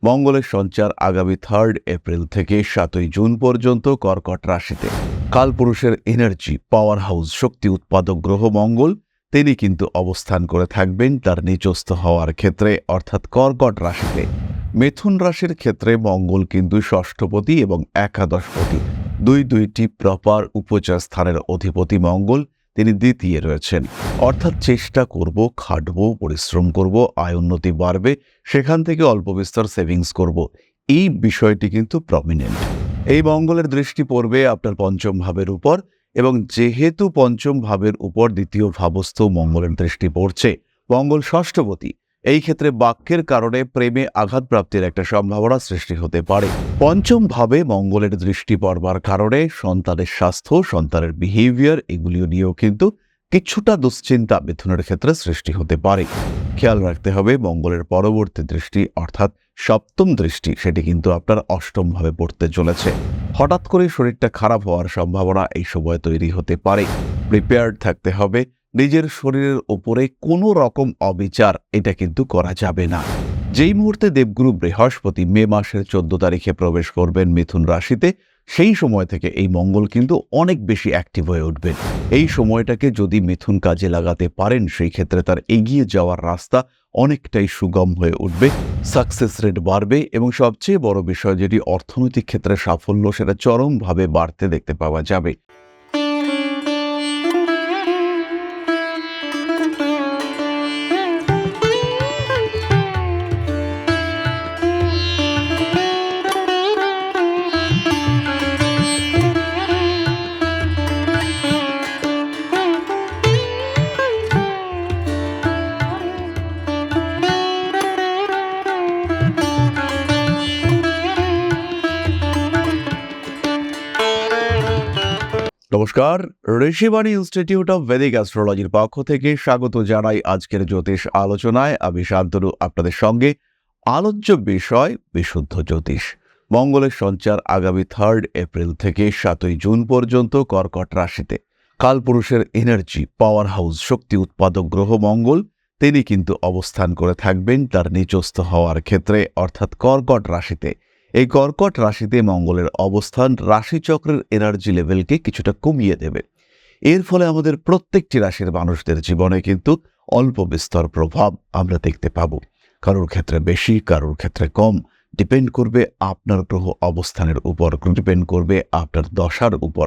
মঙ্গলের সঞ্চার আগামী 3 এপ্রিল থেকে 7 জুন পর্যন্ত কর্কট রাশিতে। কালপুরুষের এনার্জি, পাওয়ার হাউস, শক্তি উৎপাদক গ্রহ মঙ্গল তিনি কিন্তু অবস্থান করে থাকবেন তার নিচস্থ হওয়ার ক্ষেত্রে, অর্থাৎ কর্কট রাশিতে। মিথুন রাশির ক্ষেত্রে মঙ্গল কিন্তু ষষ্ঠপতি এবং একাদশপতি, দুইটি প্রপার উপচয় স্থানের অধিপতি মঙ্গল তিনি দ্বিতীয় রয়েছেন। অর্থাৎ চেষ্টা করব, খাটবো, পরিশ্রম করব, আয় উন্নতি বাড়বে, সেখান থেকে অল্প বিস্তর সেভিংস করব, এই বিষয়টি কিন্তু প্রমিনেন্ট। এই মঙ্গলের দৃষ্টি পড়বে আপনার পঞ্চম ভাবের উপর, এবং যেহেতু পঞ্চম ভাবের উপর দ্বিতীয় ভাবস্থ মঙ্গলের দৃষ্টি পড়ছে, মঙ্গল ষষ্ঠপতি, এই ক্ষেত্রে বাক্যের কারণে প্রেমে আঘাতপ্রাপ্তির একটা সম্ভাবনা সৃষ্টি হতে পারে। পঞ্চম ভাবে মঙ্গলের দৃষ্টি পড়বার কারণে সন্তানের স্বাস্থ্য, সন্তানের বিহেভিয়ার, এগুলিও নিয়েও কিন্তু কিছুটা দুশ্চিন্তা মিথুনের ক্ষেত্রে সৃষ্টি হতে পারে। খেয়াল রাখতে হবে মঙ্গলের পরবর্তী দৃষ্টি অর্থাৎ সপ্তম দৃষ্টি, সেটি কিন্তু আপনার অষ্টম ভাবে পড়তে চলেছে। হঠাৎ করে শরীরটা খারাপ হওয়ার সম্ভাবনা এই সময় তৈরি হতে পারে। প্রিপেয়ার্ড থাকতে হবে। নিজের শরীরের ওপরে কোনো রকম অবিচার এটা কিন্তু করা যাবে না। যেই মুহূর্তে দেবগুরু বৃহস্পতি মে মাসের 14 তারিখে প্রবেশ করবেন মিথুন রাশিতে, সেই সময় থেকে এই মঙ্গল কিন্তু অনেক বেশি অ্যাক্টিভ হয়ে উঠবেন। এই সময়টাকে যদি মিথুন কাজে লাগাতে পারেন, সেই ক্ষেত্রে তার এগিয়ে যাওয়ার রাস্তা অনেকটাই সুগম হয়ে উঠবে, সাকসেস রেট বাড়বে, এবং সবচেয়ে বড় বিষয় যেটি অর্থনৈতিক ক্ষেত্রে সাফল্য, সেটা চরমভাবে বাড়তে দেখতে পাওয়া যাবে। নমস্কার, ঋষিবাণী ইনস্টিটিউট অব ভেদিক অ্যাস্ট্রোলজির পক্ষ থেকে স্বাগত জানাই আজকের জ্যোতিষ আলোচনায়। আমি শান্তনু আপনাদের সঙ্গে। আলোচ্য বিষয় বিশুদ্ধ জ্যোতিষ। মঙ্গলের সঞ্চার আগামী 3 এপ্রিল থেকে 7 জুন পর্যন্ত কর্কট রাশিতে। কালপুরুষের এনার্জি, পাওয়ার হাউস, শক্তি উৎপাদক গ্রহ মঙ্গল তিনি কিন্তু অবস্থান করে থাকবেন তার নিচস্থ হওয়ার ক্ষেত্রে, অর্থাৎ কর্কট রাশিতে। এই কর্কট রাশিতে মঙ্গলের অবস্থান রাশিচক্রের এনার্জি লেভেলকে কিছুটা কমিয়ে দেবে। এর ফলে আমাদের প্রত্যেকটি রাশির মানুষদের জীবনে কিন্তু অল্প বিস্তর প্রভাব আমরা দেখতে পাব। কারোর ক্ষেত্রে বেশি, কারোর ক্ষেত্রে কম, ডিপেন্ড করবে আপনার গ্রহ অবস্থানের উপর, ডিপেন্ড করবে আপনার দশার উপর।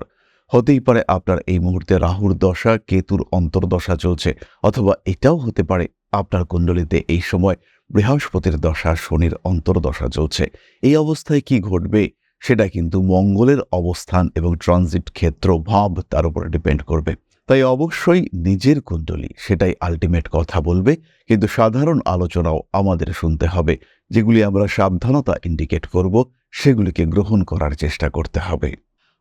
হতেই পারে আপনার এই মুহূর্তে রাহুর দশা, কেতুর অন্তর্দশা চলছে, অথবা এটাও হতে পারে আপনার কুণ্ডলিতে এই সময় বৃহস্পতির দশা, শনির অন্তর্দশা চলছে। এই অবস্থায় কি ঘটবে সেটা কিন্তু মঙ্গলের অবস্থান এবং ট্রানজিট ক্ষেত্র, ভাব, তার উপরে ডিপেন্ড করবে। তাই অবশ্যই নিজের কুণ্ডলী সেটাই আলটিমেট কথা বলবে, কিন্তু সাধারণ আলোচনাও আমাদের শুনতে হবে। যেগুলি আমরা সাবধানতা ইন্ডিকেট করব, সেগুলিকে গ্রহণ করার চেষ্টা করতে হবে।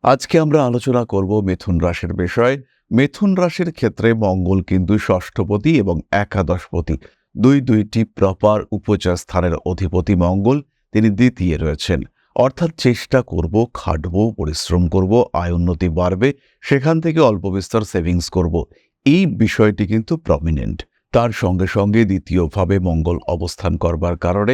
আজকে আমরা আলোচনা করব মিথুন রাশির বিষয়ে। মিথুন রাশির ক্ষেত্রে মঙ্গল কিন্তু ষষ্ঠপতি এবং একাদশপতি, দুইটি প্রপার উপচয় স্থানের অধিপতি মঙ্গল তিনি দ্বিতীয় রয়েছেন। অর্থাৎ চেষ্টা করব, খাটবো, পরিশ্রম করব, আয় উন্নতি বাড়বে, সেখান থেকে অল্প বিস্তর সেভিংস করব, এই বিষয়টি কিন্তু প্রমিনেন্ট। তার সঙ্গে সঙ্গে দ্বিতীয়ভাবে মঙ্গল অবস্থান করবার কারণে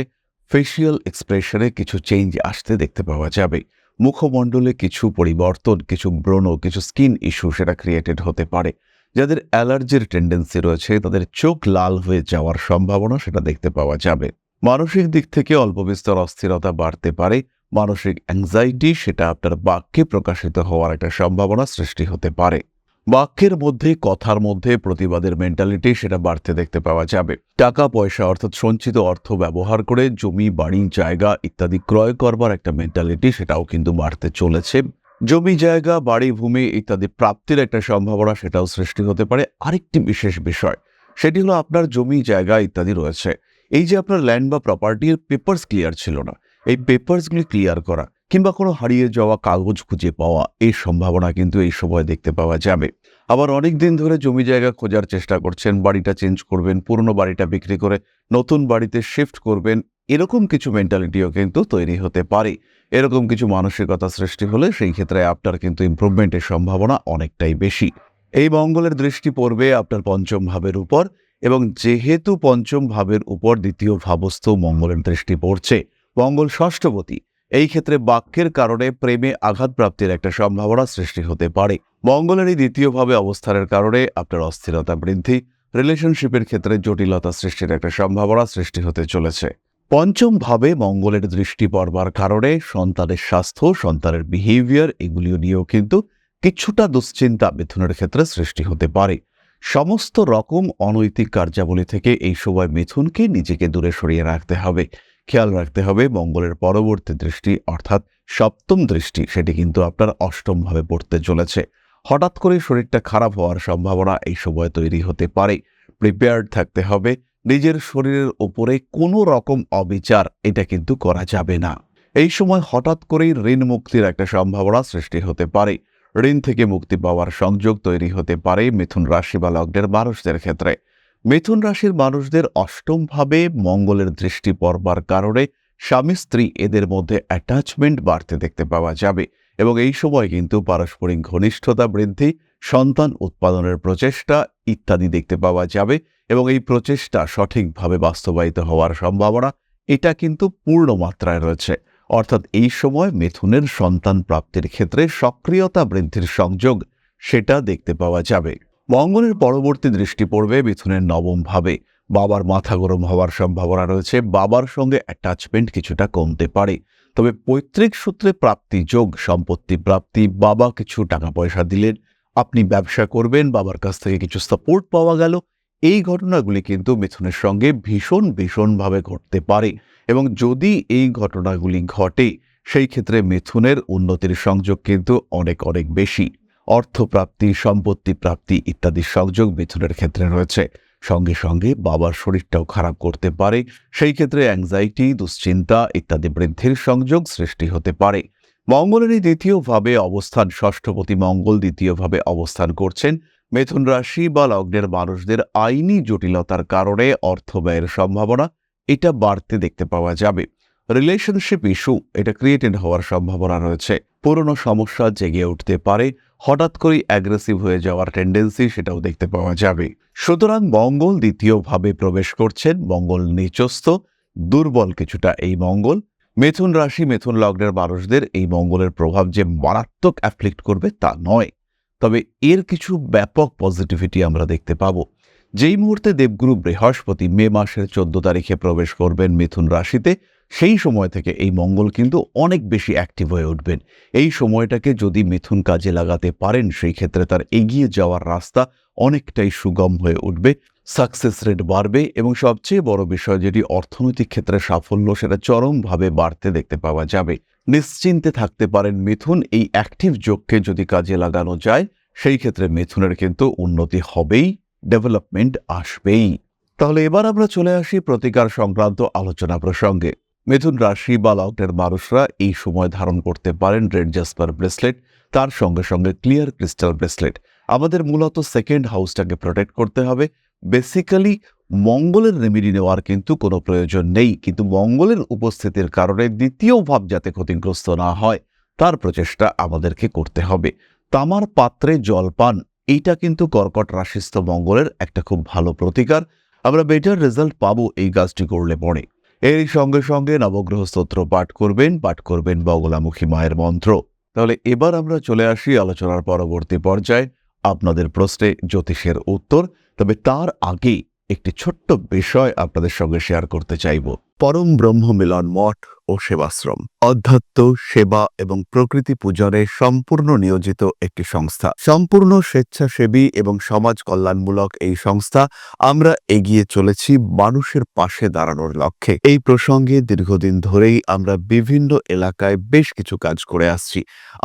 ফেসিয়াল এক্সপ্রেশনে কিছু চেঞ্জ আসতে দেখতে পাওয়া যাবে। মুখমণ্ডলে কিছু পরিবর্তন, কিছু ব্রণ, কিছু স্কিন ইস্যু সেটা ক্রিয়েটেড হতে পারে। যাদের অ্যালার্জির টেন্ডেন্সি রয়েছে তাদের চোখ লাল হয়ে যাওয়ার সম্ভাবনা সেটা দেখতে পাওয়া যাবে। মানসিক দিক থেকে অল্প বিস্তর অস্থিরতা বাড়তে পারে। মানসিক অ্যাংজাইটি সেটা আপনার বাক্যে প্রকাশিত হওয়ার একটা সম্ভাবনা সৃষ্টি হতে পারে। বাক্যের মধ্যে, কথার মধ্যে প্রতিবাদের মেন্টালিটি সেটা বাড়তে দেখতে পাওয়া যাবে। টাকা পয়সা অর্থাৎ সঞ্চিত অর্থ ব্যবহার করে জমি, বাড়ি, জায়গা ইত্যাদি ক্রয় করবার একটা মেন্টালিটি সেটাও কিন্তু বাড়তে চলেছে। জমি, জায়গা, বাড়ি, ভূমি ইত্যাদি প্রাপ্তির একটা সম্ভাবনা সেটাও সৃষ্টি হতে পারে। আরেকটি বিশেষ বিষয় সেটি হলো আপনার জমি, জায়গা ইত্যাদি রয়েছে, এই যে আপনার ল্যান্ড বা প্রপার্টির পেপারস ক্লিয়ার ছিল না, এই পেপারসগুলি ক্লিয়ার করা কিংবা কোনো হারিয়ে যাওয়া কাগজ খুঁজে পাওয়া, এই সম্ভাবনা কিন্তু এই সময় দেখতে পাওয়া যাবে। আবার অনেক দিন ধরে জমি জায়গা খোঁজার চেষ্টা করছেন, বাড়িটা চেঞ্জ করবেন, পুরনো বাড়িটা বিক্রি করে নতুন বাড়িতে শিফট করবেন, এরকম কিছু মেন্টালিটিও কিন্তু তৈরি হতে পারে। এরকম কিছু মানসিকতা সৃষ্টি হলে সেই ক্ষেত্রে আপনার কিন্তু ইমপ্রুভমেন্টের সম্ভাবনা অনেকটাই বেশি। এই মঙ্গলের দৃষ্টি পড়বে আপনার পঞ্চম ভাবের উপর, এবং যেহেতু পঞ্চম ভাবের উপর দ্বিতীয় ভাবস্থ মঙ্গলের দৃষ্টি পড়ছে, মঙ্গল ষষ্ঠপতি, এই ক্ষেত্রে বাক্যের কারণে প্রেমে আঘাতপ্রাপ্তির একটা সম্ভাবনা সৃষ্টি হতে পারে। মঙ্গলের এই দ্বিতীয়ভাবে অবস্থানের কারণে আপনার অস্থিরতা বৃদ্ধি, রিলেশনশিপের ক্ষেত্রে জটিলতা সৃষ্টির একটা সম্ভাবনা সৃষ্টি হতে চলেছে। পঞ্চম ভাবে মঙ্গলের দৃষ্টি পড়বার কারণে সন্তানের স্বাস্থ্য, সন্তানের বিহেভিয়ার এগুলিও নিয়েও কিন্তু কিছুটা দুশ্চিন্তা মিথুনের ক্ষেত্রে সৃষ্টি হতে পারে। সমস্ত রকম অনৈতিক কার্যাবলী থেকে এই সময় মিথুনকে নিজেকে দূরে সরিয়ে রাখতে হবে। খেয়াল রাখতে হবে মঙ্গলের পরবর্তী দৃষ্টি অর্থাৎ সপ্তম দৃষ্টি সেটি কিন্তু আপনার অষ্টম ভাবে পড়তে চলেছে। হঠাৎ করে শরীরটা খারাপ হওয়ার সম্ভাবনা এই সময় তৈরি হতে পারে। প্রিপেয়ার্ড থাকতে হবে। নিজের শরীরের উপরে কোনো রকম অবিচার এটা কিন্তু করা যাবে না। এই সময় হঠাৎ করেই ঋণ মুক্তির একটা সম্ভাবনা সৃষ্টি হতে পারে। ঋণ থেকে মুক্তি পাওয়ার সংযোগ তৈরি হতে পারে মিথুন রাশি বা লগ্নের মানুষদের ক্ষেত্রে। মিথুন রাশির মানুষদের অষ্টম ভাবে মঙ্গলের দৃষ্টি পড়বার কারণে স্বামী স্ত্রী এদের মধ্যে অ্যাটাচমেন্ট বাড়তে দেখতে পাওয়া যাবে এবং এই সময় কিন্তু পারস্পরিক ঘনিষ্ঠতা বৃদ্ধি, সন্তান উৎপাদনের প্রচেষ্টা ইত্যাদি দেখতে পাওয়া যাবে এবং এই প্রচেষ্টা সঠিকভাবে বাস্তবায়িত হওয়ার সম্ভাবনা এটা কিন্তু পূর্ণ মাত্রায় রয়েছে। অর্থাৎ এই সময় মিথুনের সন্তান প্রাপ্তির ক্ষেত্রে সক্রিয়তা বৃদ্ধির সংযোগ সেটা দেখতে পাওয়া যাবে। মঙ্গলের পরবর্তী দৃষ্টি পড়বে মিথুনের নবম ভাবে। বাবার মাথা গরম হওয়ার সম্ভাবনা রয়েছে, বাবার সঙ্গে অ্যাটাচমেন্ট কিছুটা কমতে পারে। তবে পৈতৃক সূত্রে প্রাপ্তি যোগ, সম্পত্তি প্রাপ্তি, বাবা কিছু টাকা পয়সা দিলেন, আপনি ব্যবসা করবেন, বাবার কাছ থেকে কিছু সাপোর্ট পাওয়া গেল, এই ঘটনাগুলি কিন্তু মিথুনের সঙ্গে ভীষণভাবে ঘটতে পারে এবং যদি এই ঘটনাগুলি ঘটে সেই ক্ষেত্রে মিথুনের উন্নতির সংযোগ কিন্তু অনেক বেশি। অর্থপ্রাপ্তি, সম্পত্তি প্রাপ্তি ইত্যাদি সংযোগ মিথুনের ক্ষেত্রে রয়েছে। সঙ্গে সঙ্গে বাবার শরীরটাও খারাপ করতে পারে, সেই ক্ষেত্রে অ্যাংজাইটি, দুশ্চিন্তা ইত্যাদি বৃদ্ধির সংযোগ সৃষ্টি হতে পারে। মঙ্গলেরই দ্বিতীয়ভাবে অবস্থান, ষষ্ঠপতি মঙ্গল দ্বিতীয়ভাবে অবস্থান করছেন মিথুন রাশি বা লগ্নের মানুষদের আইনি জটিলতার কারণে অর্থ ব্যয়ের সম্ভাবনা এটা বাড়তে দেখতে পাওয়া যাবে। রিলেশনশিপ ইস্যু এটা ক্রিয়েটেড হওয়ার সম্ভাবনা রয়েছে। পুরনো সমস্যা জেগে উঠতে পারে, হঠাৎ করেই অ্যাগ্রেসিভ হয়ে যাওয়ার টেন্ডেন্সি সেটাও দেখতে পাওয়া যাবে। সুতরাং মঙ্গল দ্বিতীয়ভাবে প্রবেশ করছেন, মঙ্গল নিচস্থ, দুর্বল কিছুটা এই মঙ্গল। মিথুন রাশি মিথুন লগ্নের মানুষদের এই মঙ্গলের প্রভাব যে মারাত্মক অ্যাফ্লিক্ট করবে তা নয়, তবে এর কিছু ব্যাপক পজিটিভিটি আমরা দেখতে পাব। যেই মুহূর্তে দেবগুরু বৃহস্পতি মে মাসের 14 তারিখে প্রবেশ করবেন মিথুন রাশিতে, সেই সময় থেকে এই মঙ্গল কিন্তু অনেক বেশি অ্যাক্টিভ হয়ে উঠবেন। এই সময়টাকে যদি মিথুন কাজে লাগাতে পারেন সেই ক্ষেত্রে তার এগিয়ে যাওয়ার রাস্তা অনেকটাই সুগম হয়ে উঠবে, সাকসেস রেট বাড়বে এবং সবচেয়ে বড় বিষয় যেটি অর্থনৈতিক ক্ষেত্রে সাফল্য সেটা চরমভাবে বাড়তে দেখতে পাওয়া যাবে। নিশ্চিন্তে থাকতে পারেন মিথুন, এই অ্যাক্টিভ যোগকে যদি কাজে লাগানো যায় সেই ক্ষেত্রে মিথুনের কিন্তু উন্নতি হবেই, ডেভেলপমেন্ট আসবেই। তাহলে এবার আমরা চলে আসি প্রতিকার সংক্রান্ত আলোচনা প্রসঙ্গে। মিথুন রাশি বা লগ্নের মানুষরা এই সময় ধারণ করতে পারেন রেড জাসপার ব্রেসলেট, তার সঙ্গে সঙ্গে ক্লিয়ার ক্রিস্টাল ব্রেসলেট। আমাদের মূলত সেকেন্ড হাউসটাকে প্রোটেক্ট করতে হবে। বেসিক্যালি মঙ্গলের রেমেডি নেওয়ার কিন্তু কোনো প্রয়োজন নেই, কিন্তু মঙ্গলের উপস্থিতির কারণে দ্বিতীয় ভাব যাতে ক্ষতিগ্রস্ত না হয় তার প্রচেষ্টা আমাদেরকে করতে হবে। তামার পাত্রে জলপান এইটা কিন্তু কর্কট রাশিস্থ মঙ্গলের একটা খুব ভালো প্রতিকার। আমরা বেটার রেজাল্ট পাবো এই কাজটি করলে পরে। এর সঙ্গে সঙ্গে নবগ্রহ স্তোত্র পাঠ করবেন বগলামুখী মায়ের মন্ত্র। তাহলে এবার আমরা চলে আসি আলোচনার পরবর্তী পর্যায়ে, আপনাদের প্রশ্নে জ্যোতিষের উত্তর। তবে তার আগে একটি ছোট্ট বিষয় আপনাদের সঙ্গে শেয়ার করতে চাইব। পরম ব্রহ্ম মিলন মঠ ও সেবাশ্রম অধ্যাত্ম, সেবা এবং প্রকৃতি পূজনে সম্পূর্ণ নিয়োজিত একটি সংস্থা। সম্পূর্ণ স্বেচ্ছাসেবী এবং সমাজ কল্যাণমূলক এই সংস্থা আমরা এগিয়ে চলেছি মানুষের পাশে দাঁড়ানোর লক্ষ্যে। এই প্রসঙ্গে দীর্ঘদিন ধরেই আমরা বিভিন্ন এলাকায় বেশ কিছু কাজ করে আসছি।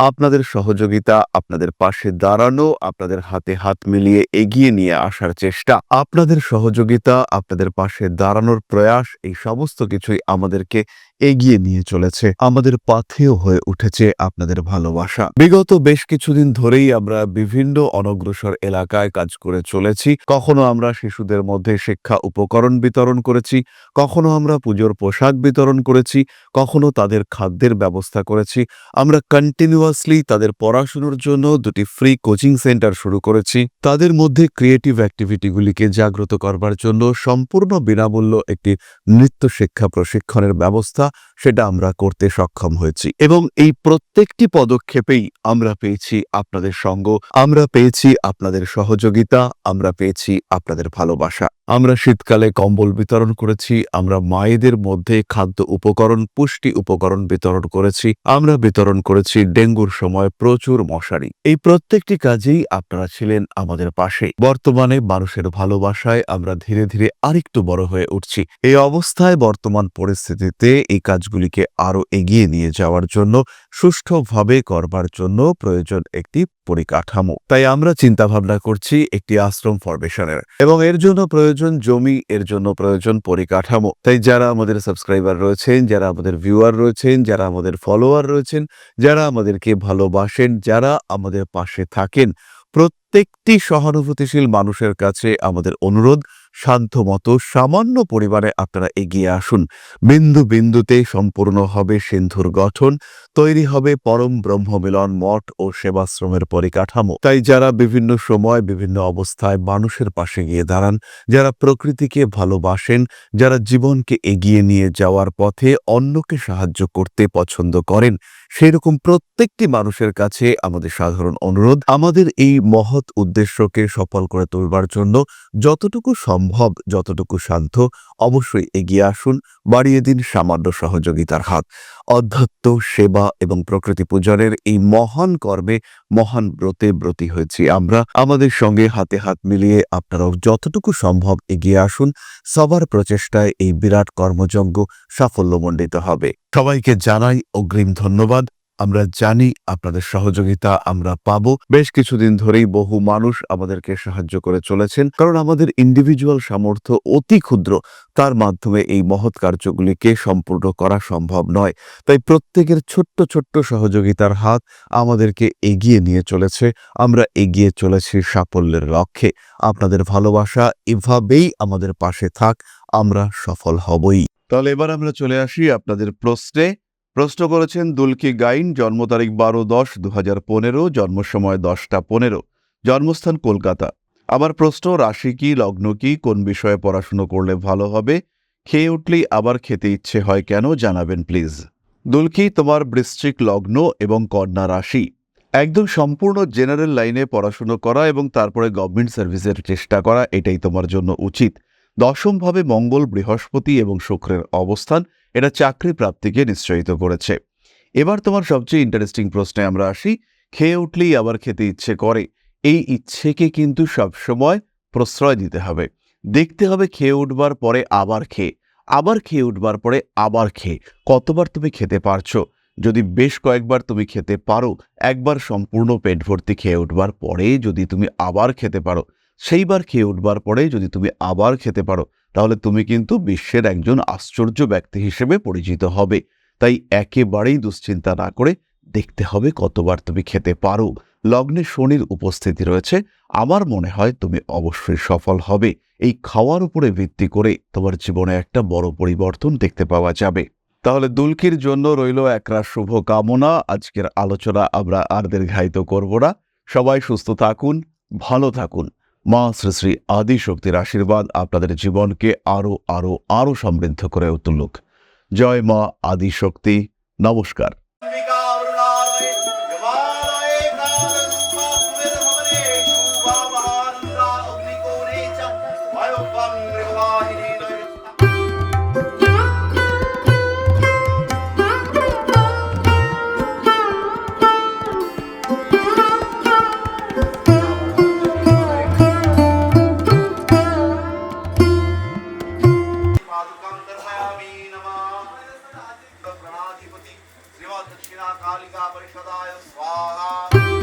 আপনাদের সহযোগিতা, আপনাদের পাশে দাঁড়ানো, আপনাদের হাতে হাত মিলিয়ে এগিয়ে নিয়ে আসার চেষ্টা, আপনাদের সহযোগিতা, আপনাদের পাশে দাঁড়ানোর প্রয়াস, এই সমস্ত কিছুই আমাদেরকে এগিয়ে নিয়ে চলেছে। আমাদের পাথেয় হয়ে উঠেছে আপনাদের ভালোবাসা। বিগত বেশ কিছুদিন ধরেই আমরা বিভিন্ন অনগ্রসর এলাকায় কাজ করে চলেছি। কখনো আমরা শিশুদের মধ্যে শিক্ষা উপকরণ বিতরণ করেছি, কখনো আমরা পুজোর পোশাক বিতরণ করেছি, কখনো তাদের খাদ্যের ব্যবস্থা করেছি। আমরা কন্টিনিউয়াসলি তাদের পড়াশোনার জন্য 2টি ফ্রি কোচিং সেন্টার শুরু করেছি। তাদের মধ্যে ক্রিয়েটিভ অ্যাক্টিভিটিগুলিকে জাগ্রত করবার জন্য সম্পূর্ণ বিনামূল্য একটি নৃত্য শিক্ষা প্রশিক্ষণের ব্যবস্থা সেটা আমরা করতে সক্ষম হয়েছি এবং এই প্রত্যেকটি পদক্ষেপেই আমরা পেয়েছি আপনাদের সঙ্গ, আমরা পেয়েছি আপনাদের সহযোগিতা, আমরা পেয়েছি আপনাদের ভালোবাসা। আমরা শীতকালে কম্বল বিতরণ করেছি, আমরা মায়েদের মধ্যে খাদ্য উপকরণ, পুষ্টি উপকরণ বিতরণ করেছি, আমরা বিতরণ করেছি ডেঙ্গুর সময় প্রচুর মশারি। এই প্রত্যেকটি কাজেই আপনারা ছিলেন আমাদের পাশে। বর্তমানে মানুষের ভালোবাসায় আমরা ধীরে ধীরে আরেকটু বড় হয়ে উঠছি। এই অবস্থায় বর্তমান পরিস্থিতিতে এই কাজগুলিকে আরো এগিয়ে নিয়ে যাওয়ার জন্য, সুষ্ঠুভাবে করবার জন্য প্রয়োজন একটি পরিকাঠামো। তাই আমরা চিন্তা ভাবনা করছি একটি আশ্রম ফরমেশনের এবং এর জন্য প্রয়োজন জমি, এর জন্য প্রয়োজন পরিকাঠামো। তাই যারা আমাদের সাবস্ক্রাইবার রয়েছেন, যারা আমাদের ভিউয়ার রয়েছেন, যারা আমাদের ফলোয়ার রয়েছেন, যারা আমাদেরকে ভালোবাসেন, যারা আমাদের পাশে থাকেন, প্রত্যেকটি সহানুভূতিশীল মানুষের কাছে আমাদের অনুরোধ, সাধ্যমতো সামান্য পরিমাণে আপনারা এগিয়ে আসুন। বিন্দু বিন্দুতে সম্পূর্ণ হবে সিন্ধুর গঠন, তৈরি হবে পরম ব্রহ্মমিলন মঠ ও সেবাশ্রমের পরিকাঠামো। তাই যারা বিভিন্ন সময় বিভিন্ন অবস্থায় মানুষের পাশে গিয়ে দাঁড়ান, যারা প্রকৃতিকে ভালোবাসেন, যারা জীবনকে এগিয়ে নিয়ে যাওয়ার পথে অন্যকে সাহায্য করতে পছন্দ করেন, সেই রকম প্রত্যেকটি মানুষের কাছে আমাদের সাধারণ অনুরোধ, আমাদের এই মহৎ উদ্দেশ্যকে সফল করে তুলবার জন্য যতটুকু সম্ভব, যতটুকু সাধ্য অবশ্যই এগিয়ে আসুন, বাড়িয়ে দিন সামান্য সহযোগিতার হাত। অধ্যাত্ম, সেবা এবং প্রকৃতি পূজনের এই মহান কর্মে, মহান ব্রতে ব্রতী হয়েছি আমরা। আমাদের সঙ্গে হাতে হাত মিলিয়ে আপনারাও যতটুকু সম্ভব এগিয়ে আসুন। সবার প্রচেষ্টায় এই বিরাট কর্মযজ্ঞ সাফল্যমণ্ডিত হবে। সবাইকে জানাই অগ্রিম ধন্যবাদ। আমরা জানি আপনাদের সহযোগিতা আমরা পাবো। বেশ কিছুদিন ধরেই বহু মানুষ আমাদেরকে সাহায্য করে চলেছেন, কারণ আমাদের ইন্ডিভিজুয়াল সামর্থ্য অতি ক্ষুদ্র, তার মাধ্যমে এই মহৎ কার্যগুলিকে সম্পূর্ণ করা সম্ভব নয়। তাই প্রত্যেকের ছোট্ট ছোট্ট সহযোগিতার হাত আমাদেরকে এগিয়ে নিয়ে চলেছে। আমরা এগিয়ে চলেছি সাফল্যের লক্ষ্যে। আপনাদের ভালোবাসা এভাবেই আমাদের পাশে থাক, আমরা সফল হবই। তাহলে এবার আমরা চলে আসি আপনাদের প্রশ্নে। প্রশ্ন করেছেন দুলকি গাইন, জন্ম তারিখ 12-10-2015, জন্ম সময় 10টা 15, জন্মস্থান কলকাতা। আমার প্রশ্ন, রাশি কি, লগ্ন কি, কোন বিষয়ে পড়াশুনো করলে ভালো হবে, খেয়ে উঠলেই আবার খেতে ইচ্ছে হয় কেন, জানাবেন প্লিজ। দুলকি, তোমার বৃশ্চিক লগ্ন এবং কন্যা রাশি। একদম সম্পূর্ণ জেনারেল লাইনে পড়াশুনো করা এবং তারপরে গভর্নমেন্ট সার্ভিসের চেষ্টা করা, এটাই তোমার জন্য উচিত। দশমভাবে মঙ্গল, বৃহস্পতি এবং শুক্রের অবস্থান, এটা চাকরি প্রাপ্তিকে নিশ্চয়িত করেছে। এবার তোমার সবচেয়ে ইন্টারেস্টিং প্রশ্নে আমরা আসি। খেয়ে উঠলেই আবার খেতে ইচ্ছে করে, এই ইচ্ছেকে কিন্তু সবসময় প্রশ্রয় দিতে হবে। দেখতে হবে খেয়ে উঠবার পরে আবার খেয়ে, আবার খেয়ে উঠবার পরে আবার খেয়ে কতবার তুমি খেতে পারছো। যদি বেশ কয়েকবার তুমি খেতে পারো, একবার সম্পূর্ণ পেট ভর্তি খেয়ে উঠবার পরে যদি তুমি আবার খেতে পারো, সেইবার খেয়ে উঠবার পরে যদি তুমি আবার খেতে পারো, তাহলে তুমি কিন্তু বিশ্বের একজন আশ্চর্য ব্যক্তি হিসেবে পরিচিত হবে। তাই একেবারেই দুশ্চিন্তা না করে দেখতে হবে কতবার তুমি খেতে পারো। লগ্নে শনির উপস্থিতি রয়েছে, আমার মনে হয় তুমি অবশ্যই সফল হবে। এই খাওয়ার উপরে ভিত্তি করে তোমার জীবনে একটা বড় পরিবর্তন দেখতে পাওয়া যাবে। তাহলে দুলকির জন্য রইল একরা শুভ কামনা। আজকের আলোচনা আমরা আর দীর্ঘায়িত করব না। সবাই সুস্থ থাকুন, ভালো থাকুন। মা শ্রী শ্রী আদি শক্তির আশীর্বাদ আপনাদের জীবনকে আরো আরো আরো সমৃদ্ধ করে তুলুক। জয় মা আদি শক্তি। নমস্কার। दक्षिणा कालिका परिषदाय स्वाहा।